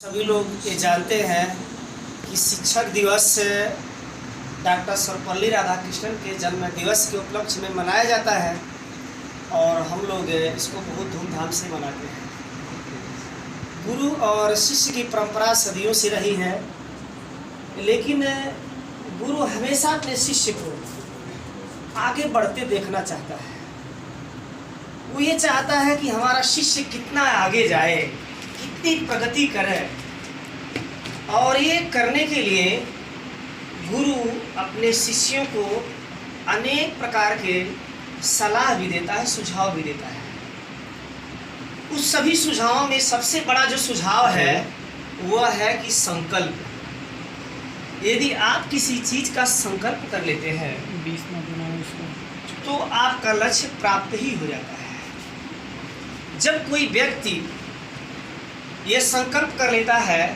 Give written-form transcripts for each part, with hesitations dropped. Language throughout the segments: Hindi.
सभी लोग ये जानते हैं कि शिक्षक दिवस डॉक्टर सर्वपल्ली राधाकृष्णन के जन्म दिवस के उपलक्ष्य में मनाया जाता है और हम लोग इसको बहुत धूमधाम से मनाते हैं। गुरु और शिष्य की परंपरा सदियों से रही है, लेकिन गुरु हमेशा अपने शिष्य को आगे बढ़ते देखना चाहता है। वो ये चाहता है कि हमारा शिष्य कितना आगे जाए, कितनी प्रगति करे, और ये करने के लिए गुरु अपने शिष्यों को अनेक प्रकार के सलाह भी देता है, सुझाव भी देता है। उस सभी सुझावों में सबसे बड़ा जो सुझाव है वह है कि संकल्प। यदि आप किसी चीज का संकल्प कर लेते हैं तो आपका लक्ष्य प्राप्त ही हो जाता है। जब कोई व्यक्ति ये संकल्प कर लेता है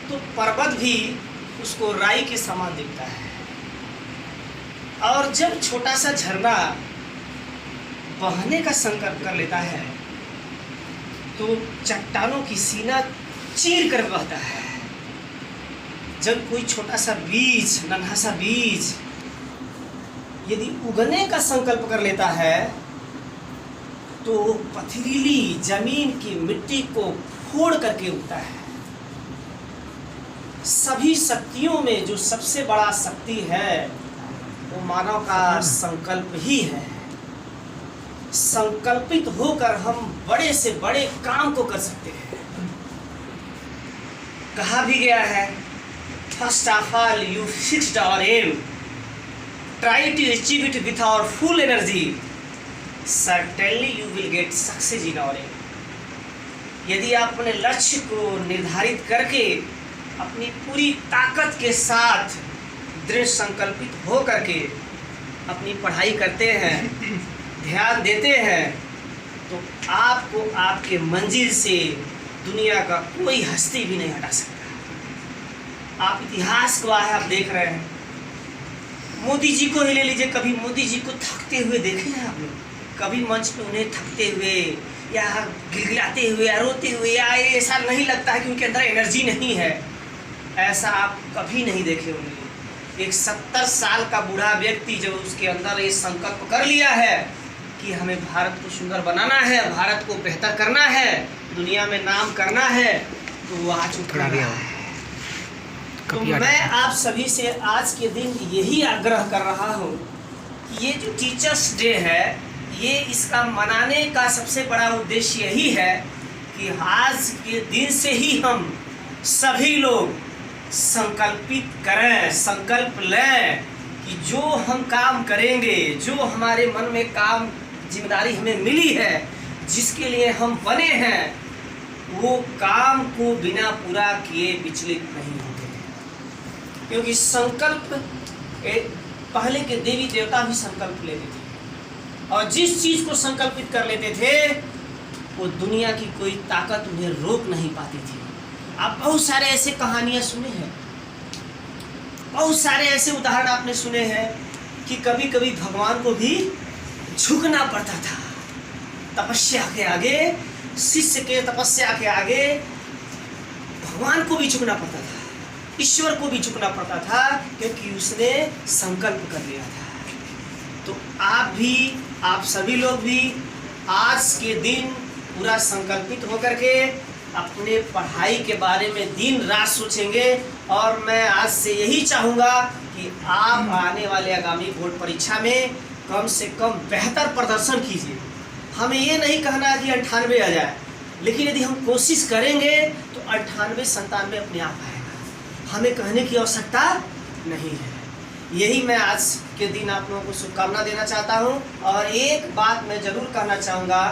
तो पर्वत भी उसको राई के समान दिखता है, और जब छोटा सा झरना बहने का संकल्प कर लेता है तो चट्टानों की सीना चीर कर बहता है। जब कोई छोटा सा बीज, नन्हा सा बीज यदि उगने का संकल्प कर लेता है तो पथरीली जमीन की मिट्टी को फोड़ करके उगता है। सभी शक्तियों में जो सबसे बड़ा शक्ति है वो मानव का संकल्प ही है। संकल्पित होकर हम बड़े से बड़े काम को कर सकते हैं। कहा भी गया है, first of all you fixed our aim, try to achieve it with our full energy, certainly you will get success in our aim। यदि आप अपने लक्ष्य को निर्धारित करके अपनी पूरी ताकत के साथ दृढ़ संकल्पित हो करके अपनी पढ़ाई करते हैं, ध्यान देते हैं, तो आपको आपके मंजिल से दुनिया का कोई हस्ती भी नहीं हटा सकता। आप इतिहास गवाह है, आप देख रहे हैं। मोदी जी को ही ले लीजिए, कभी मोदी जी को थकते हुए देखे हैं आप लोग? कभी मंच पे उन्हें थकते हुए या गिड़गिड़ाते हुए या रोते हुए या ऐसा नहीं लगता है कि उनके अंदर एनर्जी नहीं है? ऐसा आप कभी नहीं देखे होंगे। एक 70 साल का बूढ़ा व्यक्ति जब उसके अंदर ये संकल्प कर लिया है कि हमें भारत को सुंदर बनाना है, भारत को बेहतर करना है, दुनिया में नाम करना है, तो वो आज उठ रहा है। तो मैं आप सभी से आज के दिन यही आग्रह कर रहा हूँ कि ये जो टीचर्स डे है, ये इसका मनाने का सबसे बड़ा उद्देश्य यही है कि आज के दिन से ही हम सभी लोग संकल्पित करें, संकल्प लें कि जो हम काम करेंगे, जो हमारे मन में काम जिम्मेदारी हमें मिली है, जिसके लिए हम बने हैं, वो काम को बिना पूरा किए विचलित नहीं होंगे। क्योंकि संकल्प पहले के देवी देवता भी संकल्प लेते थे, और जिस चीज को संकल्पित कर लेते थे वो दुनिया की कोई ताकत उन्हें रोक नहीं पाती थी। आप बहुत सारे ऐसे कहानियां सुने हैं, बहुत सारे ऐसे उदाहरण आपने सुने हैं कि कभी कभी भगवान को भी झुकना पड़ता था। तपस्या के आगे, शिष्य के तपस्या के आगे भगवान को भी झुकना पड़ता था, ईश्वर को भी झुकना पड़ता था, क्योंकि उसने संकल्प कर लिया था। तो आप सभी लोग भी आज के दिन पूरा संकल्पित होकर के अपने पढ़ाई के बारे में दिन रात सोचेंगे। और मैं आज से यही चाहूँगा कि आप आने वाले आगामी बोर्ड परीक्षा में कम से कम बेहतर प्रदर्शन कीजिए। हमें ये नहीं कहना है कि 98 आ जाए, लेकिन यदि हम कोशिश करेंगे तो 98 97 अपने आप आएगा। हमें कहने की आवश्यकता नहीं है। यही मैं आज के दिन आप लोगों को शुभकामना देना चाहता हूँ। और एक बात मैं ज़रूर कहना चाहूँगा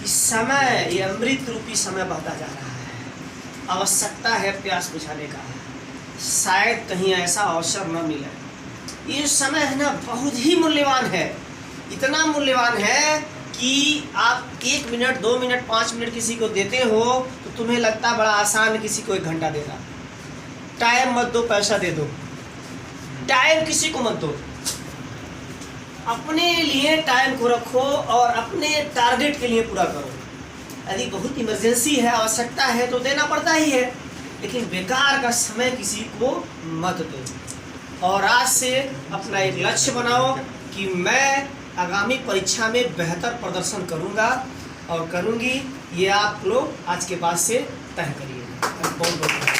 कि समय, ये अमृत रूपी समय बहता जा रहा है। आवश्यकता है प्यास बुझाने का। शायद कहीं ऐसा अवसर न मिले। ये समय है ना, बहुत ही मूल्यवान है। इतना मूल्यवान है कि आप 1 मिनट, 2 मिनट, 5 मिनट किसी को देते हो तो तुम्हें लगता बड़ा आसान है किसी को 1 घंटा देना। टाइम मत दो, पैसा दे दो। टाइम किसी को मत दो, अपने लिए टाइम को रखो और अपने टारगेट के लिए पूरा करो। यदि बहुत इमरजेंसी है, आवश्यकता है तो देना पड़ता ही है, लेकिन बेकार का समय किसी को मत दो। और आज से अपना एक लक्ष्य बनाओ कि मैं आगामी परीक्षा में बेहतर प्रदर्शन करूंगा और करूंगी। ये आप लोग आज के बाद से तय करिए। बहुत बहुत